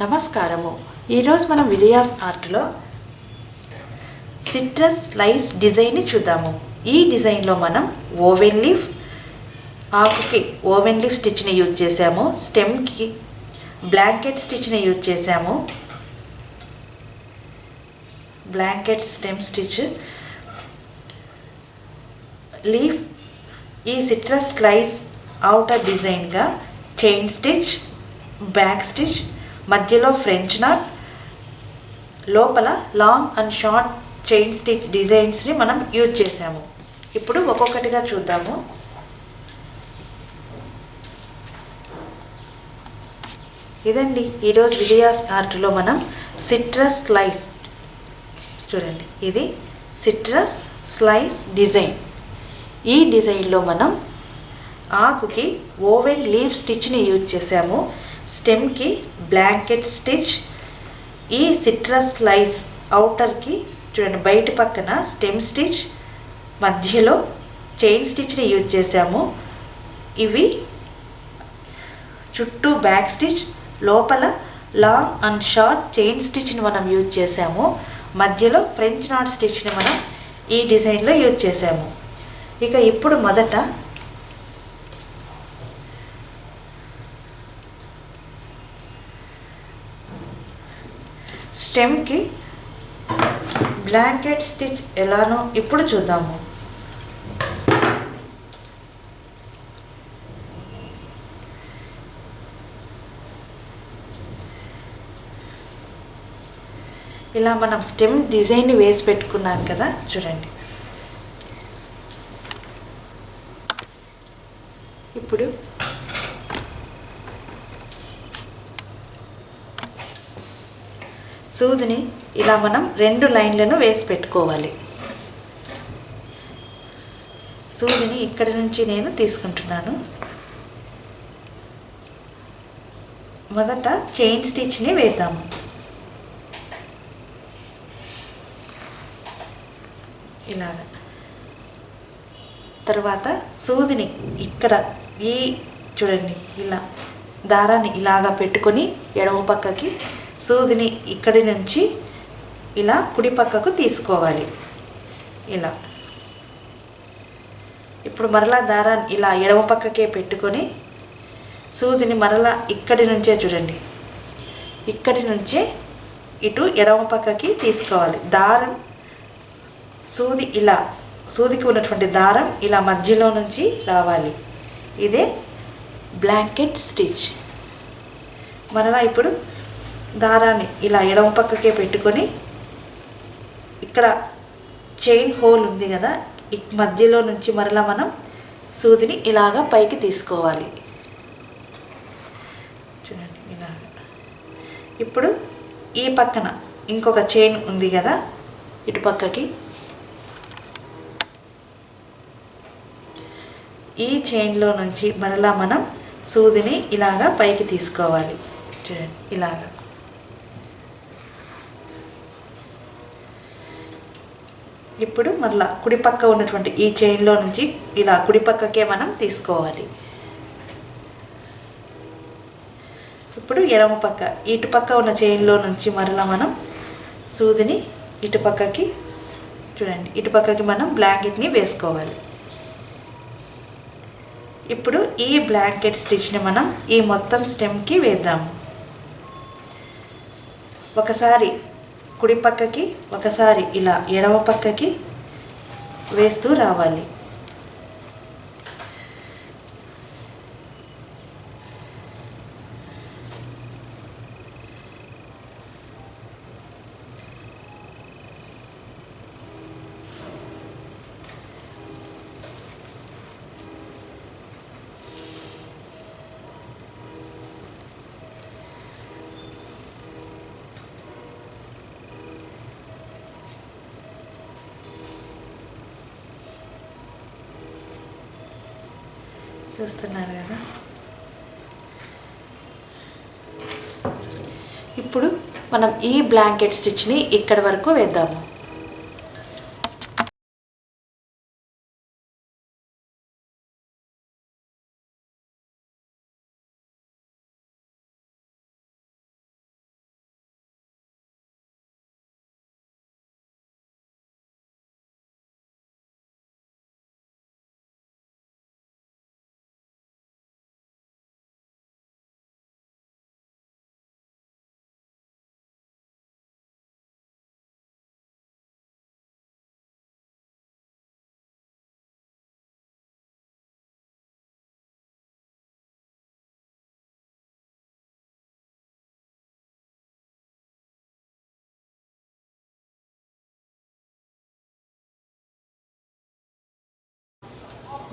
నమస్కారము. ఈరోజు మనం విజయాస్ ఆర్ట్లో సిట్రస్ లైస్ డిజైన్ని చూద్దాము. ఈ డిజైన్లో మనం ఓవెన్ లీఫ్, ఆకుకి ఓవెన్ లీఫ్ స్టిచ్ని యూజ్ చేసాము. స్టెమ్కి బ్లాంకెట్ స్టిచ్ని యూజ్ చేసాము. బ్లాంకెట్ స్టెమ్ స్టిచ్, లీఫ్ ఈ సిట్రస్ స్లైస్ అవుటర్ డిజైన్గా చైన్ స్టిచ్, బ్యాక్ స్టిచ్, మధ్యలో ఫ్రెంచ్ నాట్, లోపల long and short chain stitch డిజైన్స్ని మనం యూజ్ చేసాము. ఇప్పుడు ఒక్కొక్కటిగా చూద్దాము. ఇదండి ఈరోజు విజయాస్ ఆర్ట్లో మనం సిట్రస్ స్లైస్ చూడండి. ఇది సిట్రస్ స్లైస్ డిజైన్. ఈ డిజైన్లో మనం ఆకుకి ఓవెన్ లీఫ్ స్టిచ్ని యూజ్ చేసాము. స్టెమ్కి బ్లాంకెట్ స్టిచ్, ఈ సిట్రస్ స్లైస్ అవుటర్కి చూడండి బయట పక్కన స్టెమ్ స్టిచ్, మధ్యలో చైన్ స్టిచ్ని యూజ్ చేసాము. ఇవి చుట్టూ బ్యాక్ స్టిచ్, లోపల లాంగ్ అండ్ షార్ట్ చైన్ స్టిచ్ని మనం యూజ్ చేసాము. మధ్యలో ఫ్రెంచ్ నాట్ స్టిచ్ని మనం ఈ డిజైన్లో యూజ్ చేసాము. ఇక ఇప్పుడు మొదట స్టెమ్కి బ్లాంకెట్ స్టిచ్ ఎలానో ఇప్పుడు చూద్దాము. ఇలా మనం స్టెమ్ డిజైన్ని వేసి పెట్టుకున్నాం కదా, చూడండి. ఇప్పుడు సూదిని ఇలా మనం 2 లైన్లను వేసి పెట్టుకోవాలి. సూదిని ఇక్కడి నుంచి నేను తీసుకుంటున్నాను. మొదట చైన్ స్టిచ్ని వేద్దాము. ఇలాగ తర్వాత సూదిని ఇక్కడ ఈ చూడండి ఇలా దారాన్ని ఇలాగా పెట్టుకొని ఎడమ పక్కకి సూదిని ఇక్కడి నుంచి ఇలా కుడి పక్కకు తీసుకోవాలి. ఇలా ఇప్పుడు మరలా దారాన్ని ఇలా ఎడమ పక్కకే పెట్టుకొని సూదిని మరలా ఇక్కడి నుంచే చూడండి, ఇక్కడి నుంచే ఇటు ఎడమ పక్కకి తీసుకోవాలి. దారం సూది ఇలా సూదికి ఉన్నటువంటి దారం ఇలా మధ్యలో నుంచి రావాలి. ఇదే బ్లాంకెట్ స్టిచ్. మరలా ఇప్పుడు దారాన్ని ఇలా ఎడమ పక్కకే పెట్టుకొని ఇక్కడ చైన్ హోల్ ఉంది కదా, మధ్యలో నుంచి మరలా మనం సూదిని ఇలాగా పైకి తీసుకోవాలి. చూడండి ఇలాగ. ఇప్పుడు ఈ పక్కన ఇంకొక చైన్ ఉంది కదా, ఇటు పక్కకి ఈ చైన్లో నుంచి మరలా మనం సూదిని ఇలాగా పైకి తీసుకోవాలి. చూడండి ఇలాగా. ఇప్పుడు మరలా కుడిపక్క ఉన్నటువంటి ఈ చైన్లో నుంచి ఇలా కుడిపక్కకే మనం తీసుకోవాలి. ఇప్పుడు ఎడమ పక్క ఇటుపక్క ఉన్న చైన్లో నుంచి మరలా మనం సూదిని ఇటుపక్కకి చూడండి, ఇటుపక్కకి మనం బ్లాంకెట్ని వేసుకోవాలి. ఇప్పుడు ఈ బ్లాంకెట్ స్టిచ్ని మనం ఈ మొత్తం స్టెమ్కి వేద్దాము. ఒకసారి కుడి పక్కకి, ఒకసారి ఇలా ఎడమ పక్కకి వేస్తూ రావాలి. చూస్తున్నారు కదా. ఇప్పుడు మనం ఈ బ్లాంకెట్ స్టిచ్ని ఇక్కడ వరకు వేద్దాము.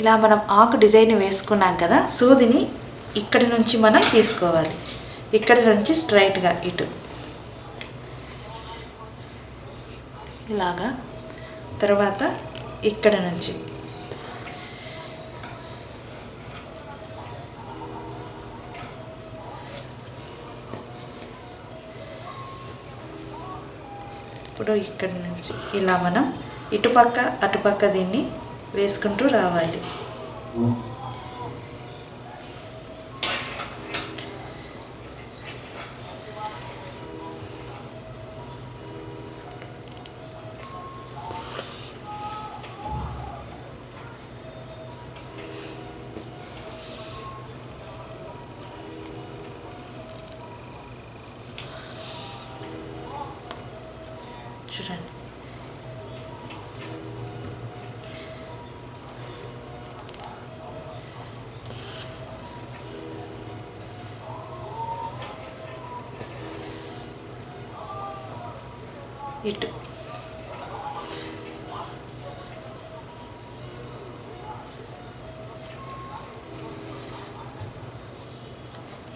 ఇలా మనం ఆకు డిజైన్ వేసుకున్నాం కదా, సూదిని ఇక్కడి నుంచి మనం తీసుకోవాలి. ఇక్కడి నుంచి స్ట్రైట్గా ఇటు ఇలాగా, తర్వాత ఇక్కడ నుంచి ఇప్పుడు ఇక్కడి నుంచి ఇలా మనం ఇటుపక్క అటుపక్క దీన్ని వేసుకుంటూ రావాలి. చూడండి, ఇటు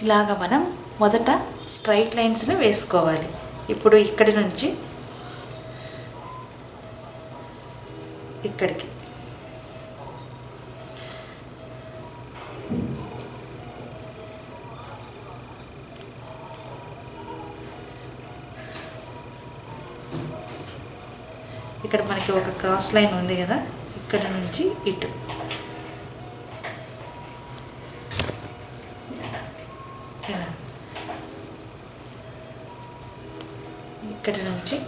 ఇలాగ మనం మొదట స్ట్రైట్ లైన్స్ని వేసుకోవాలి. ఇప్పుడు ఇక్కడి నుంచి ఇక్కడికి ఇక్కడ మనకి ఒక క్రాస్ లైన్ ఉంది కదా, ఇక్కడ నుంచి ఇటు ఇలా, ఇక్కడ నుంచి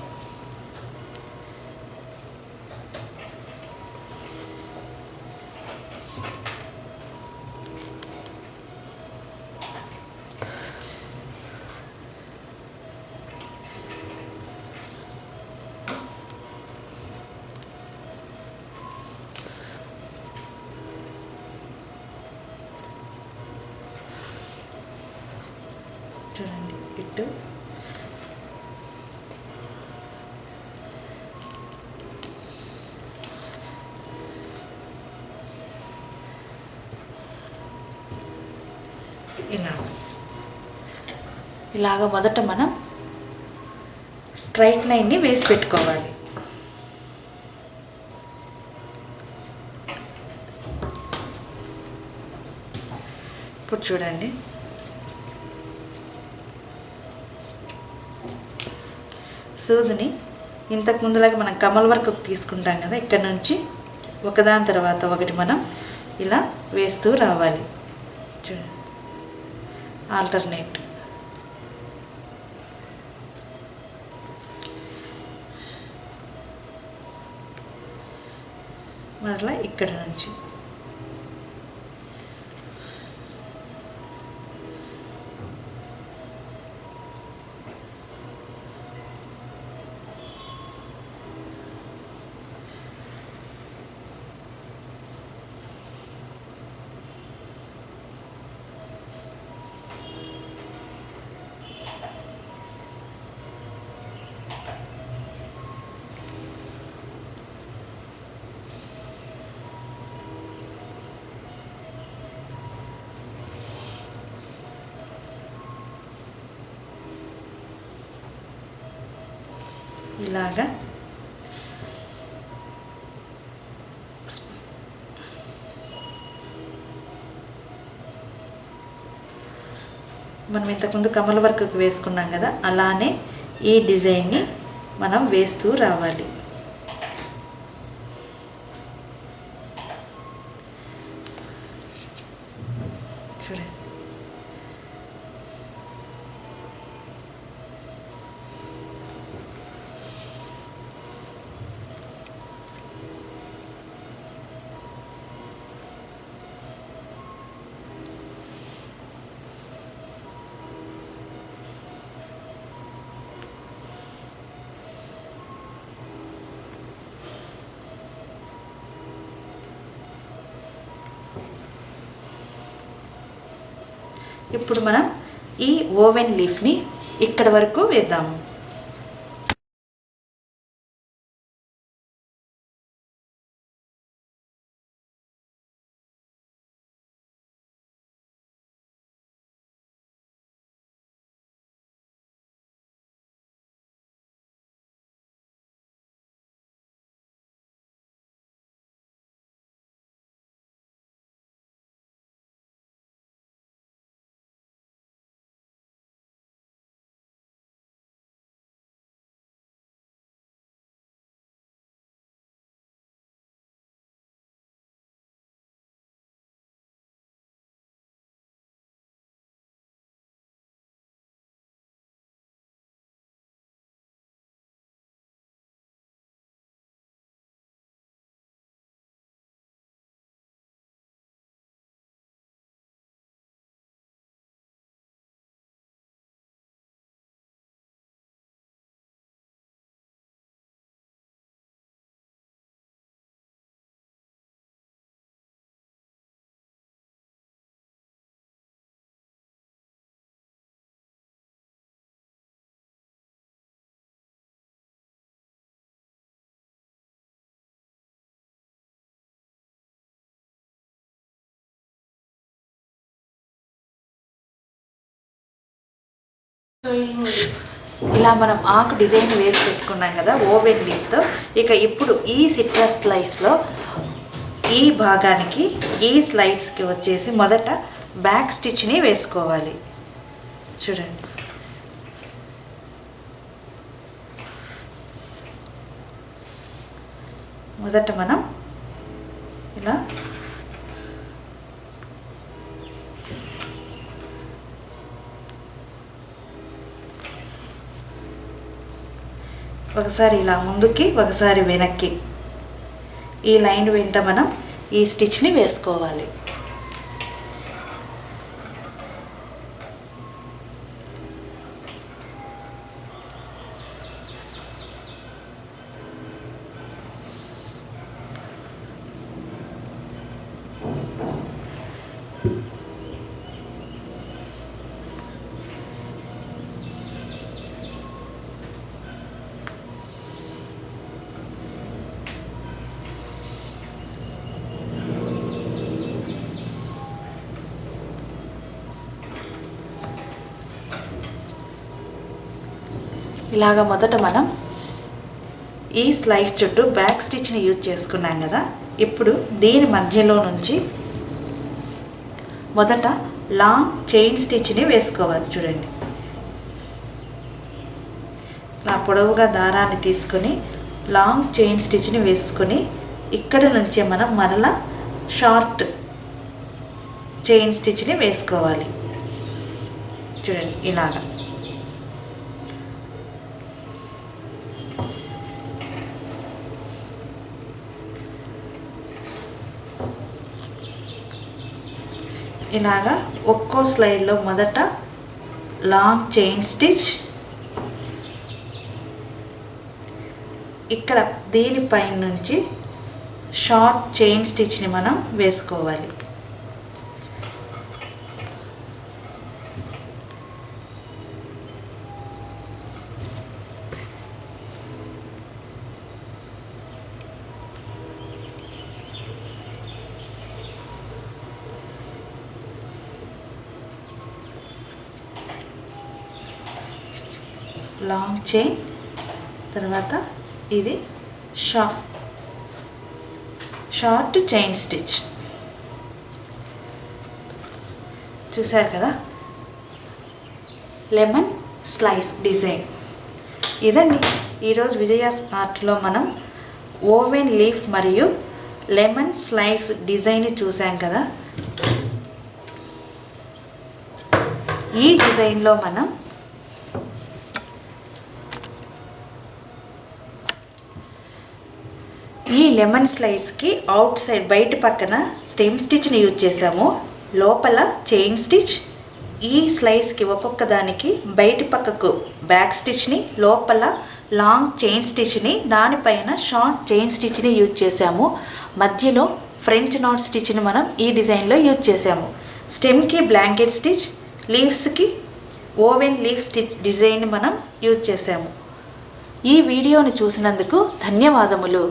చూడండి ఇటు ఇలాగ మొదట మనం స్ట్రైట్ లైన్ని వేసి పెట్టుకోవాలి. ఇప్పుడు చూడండి, సూదిని ఇంతకు ముందులాగా మనం కమల్ వర్క్ తీసుకుంటాం కదా, ఇక్కడ నుంచి ఒకదాని తర్వాత ఒకటి మనం ఇలా వేస్తూ రావాలి. చూడండి, ఆల్టర్నేట్. మరలా ఇక్కడ నుంచి ఇలాగా మనం ఇంతకుముందు కమల వర్క్ వేసుకున్నాం కదా, అలానే ఈ డిజైన్ని మనం వేస్తూ రావాలి. చూడండి, ఇప్పుడు మనం ఈ ఓవెన్ లీఫ్ని ఇక్కడ వరకు వేద్దాము. ఇలా మనం ఆకు డిజైన్ వేసి పెట్టుకున్నాం కదా ఓవెన్ లీఫ్తో. ఇక ఇప్పుడు ఈ సిట్రస్ స్లైస్లో ఈ భాగానికి ఈ స్లైడ్స్కి వచ్చేసి మొదట బ్యాక్ స్టిచ్ని వేసుకోవాలి. చూడండి, మొదట మనం ఇలా ఒకసారి ఇలా ముందుకి ఒకసారి వెనక్కి ఈ లైన్ వెంట మనం ఈ స్టిచ్ని వేసుకోవాలి. ఇలాగ మొదట మనం ఈ స్లైస్ చుట్టూ బ్యాక్ స్టిచ్ని యూజ్ చేసుకున్నాం కదా. ఇప్పుడు దీని మధ్యలో నుంచి మొదట లాంగ్ చైన్ స్టిచ్ని వేసుకోవాలి. చూడండి, ఇలా పొడవుగా దారాన్ని తీసుకొని లాంగ్ చైన్ స్టిచ్ని వేసుకొని ఇక్కడ నుంచే మనం మరలా షార్ట్ చైన్ స్టిచ్ని వేసుకోవాలి. చూడండి, ఇలాగా ఇలాగా ఒక్కో స్లైడ్లో మొదట లాంగ్ చైన్ స్టిచ్, ఇక్కడ దీనిపై నుంచి షార్ట్ చైన్ స్టిచ్ని మనం వేసుకోవాలి. లాంగ్ చైన్ తర్వాత ఇది షార్ట్ చైన్ స్టిచ్. చూసారు కదా లెమన్ స్లైస్ డిజైన్. ఇదండి ఈరోజు విజయాస్ ఆర్ట్లో మనం ఓవెన్ లీఫ్ మరియు లెమన్ స్లైస్ డిజైన్ చూసాం కదా. ఈ డిజైన్లో మనం ఈ లెమన్ స్లైడ్స్కి అవుట్ సైడ్ బయట పక్కన స్టెమ్ స్టిచ్ని యూజ్ చేసాము, లోపల చైన్ స్టిచ్. ఈ స్లైస్కి ఒక్కొక్క దానికి బయట పక్కకు బ్యాక్ స్టిచ్ని, లోపల లాంగ్ చైన్ స్టిచ్ని, దానిపైన షార్ట్ చైన్ స్టిచ్ని యూజ్ చేసాము. మధ్యలో ఫ్రెంచ్ నాట్ స్టిచ్ని మనం ఈ డిజైన్లో యూజ్ చేసాము. స్టెమ్కి బ్లాంకెట్ స్టిచ్, లీవ్స్కి ఓవెన్ లీఫ్ స్టిచ్ డిజైన్ మనం యూజ్ చేసాము. ఈ వీడియోని చూసినందుకు ధన్యవాదములు.